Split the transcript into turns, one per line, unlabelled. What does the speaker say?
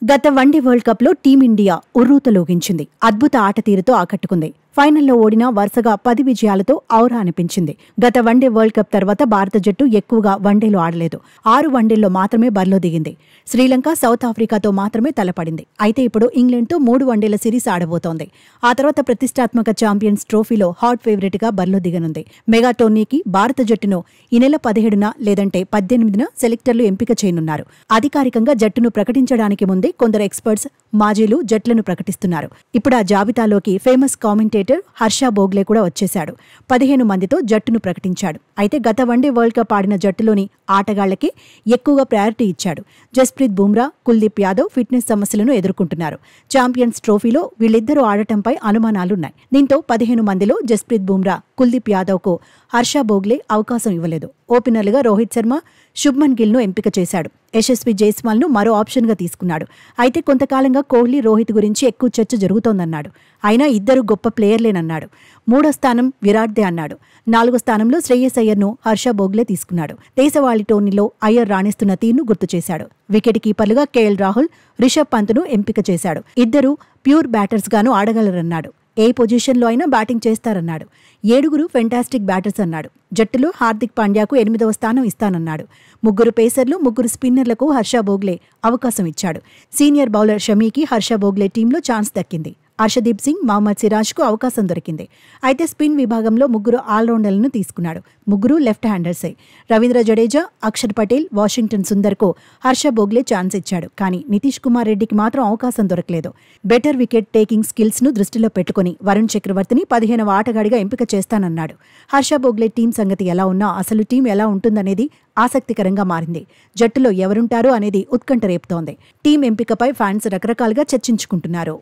గత one day world కప్లో team India ఉర్రూతలూగించింది. అద్భుత ఆట తీరుతో ఆకట్టుకుంది. ఫైనల్లో ఓడినా వరుసగా 10 విజయాలతో ఔరా అనిపించింది. గత వన్డే వరల్డ్ కప్ తర్వాత భారత జట్టు ఎక్కువగా వన్డేలు ఆడలేదు. 6 వన్డేల్లో మాత్రమే బరిలో దిగింది. శ్రీలంక, సౌత్ ఆఫ్రికాతో మాత్రమే తలపడింది. అయితే ఇప్పుడు ఇంగ్లాండ్తో 3 వన్డేల సిరీస్ ఆడబోతోంది. ఆ తర్వాత ప్రతిష్టాత్మక ఛాంపియన్స్ ట్రోఫీలో హాట్ ఫేవరెట్గా బరిలో దిగనుంది. మెగా టోర్నీకి భారత జట్టును ఈ నెల 17న లేదంటే 18న సెలెక్టర్లు ఎంపిక చేయనున్నారు. అధికారికంగా జట్టును ప్రకటించడానికి ముందే కొందరు ఎక్స్పర్ట్స్, మాజీలు జట్లను ప్రకటిస్తున్నారు. ఇప్పుడు ఆ జాబితాలోకి ఫేమస్ కామెంటేటర్ హర్ష భోగ్లే కూడా వచ్చేశాడు. 15 మందితో జట్టును ప్రకటించాడు. అయితే గత వన్డే వరల్డ్ కప్ ఆడిన జట్టులోని ఆటగాళ్లకే ఎక్కువగా ప్రయారిటీ ఇచ్చాడు. జస్ప్రీత్ బుమ్రా, కుల్దీప్ యాదవ్ ఫిట్నెస్ సమస్యలను ఎదుర్కొంటున్నారు. ఛాంపియన్స్ ట్రోఫీలో వీళ్ళిద్దరూ ఆడటంపై అనుమానాలున్నాయి. దీంతో 15 మందిలో జస్ప్రీత్ బుమ్రా, కుల్దీప్ యాదవ్కు హర్ష భోగ్లే అవకాశం ఇవ్వలేదు. ఓపెనర్లుగా రోహిత్ శర్మ, శుభ్మన్ గిల్ను ఎంపిక చేశాడు. యశస్వి జైస్వాల్ను మరో ఆప్షన్గా తీసుకున్నాడు. అయితే కొంతకాలంగా కోహ్లీ, రోహిత్ గురించి ఎక్కువ చర్చ జరుగుతోందన్నాడు. అయినా ఇద్దరు గొప్ప ప్లేయర్లేనన్నాడు. 3వ స్థానం విరాట్దే అన్నాడు. 4వ స్థానంలో శ్రేయస్ అయ్యర్ను హర్ష భోగ్లే తీసుకున్నాడు. దేశవాళీ టోర్నీలో అయ్యర్ రాణిస్తున్న తీరును గుర్తు చేశాడు. వికెట్ కీపర్లుగా కేఎల్ రాహుల్, రిషబ్ పంత్ను ఎంపిక చేశాడు. ఇద్దరు ప్యూర్ బ్యాటర్స్గాను ఆడగలరన్నాడు. ఏ పొజిషన్లో అయినా బ్యాటింగ్ చేస్తారన్నాడు. 7 ఫెంటాస్టిక్ బ్యాటర్స్ అన్నాడు. జట్టులో హార్దిక్ పాండ్యాకు 8వ స్థానం ఇస్తానన్నాడు. 3 పేసర్లు, 3 స్పిన్నర్లకు హర్ష భోగ్లే అవకాశం ఇచ్చాడు. సీనియర్ బౌలర్ షమీకి హర్ష భోగ్లే టీంలో ఛాన్స్ దక్కింది. హర్షదీప్ సింగ్, మహమ్మద్ సిరాజ్కు అవకాశం దొరికింది. అయితే స్పిన్ విభాగంలో 3 ఆల్రౌండర్లను తీసుకున్నాడు. 3 లెఫ్ట్ హ్యాండర్సే. రవీంద్ర జడేజా, అక్షర్ పటేల్, వాషింగ్టన్ సుందర్కు హర్ష భోగ్లే ఛాన్స్ ఇచ్చాడు. కానీ నితీష్ కుమార్ రెడ్డికి మాత్రం అవకాశం దొరకలేదు. బెటర్ వికెట్ టేకింగ్ స్కిల్స్ను దృష్టిలో పెట్టుకుని వరుణ్ చక్రవర్తిని 15వ ఆటగాడిగా ఎంపిక చేస్తానన్నాడు. హర్ష భోగ్లే టీం సంగతి ఎలా ఉన్నా అసలు టీం ఎలా ఉంటుందనేది ఆసక్తికరంగా మారింది. జట్టులో ఎవరుంటారో అనేది ఉత్కంఠ రేపుతోంది. టీం ఎంపికపై ఫ్యాన్స్ రకరకాలుగా చర్చించుకుంటున్నారు.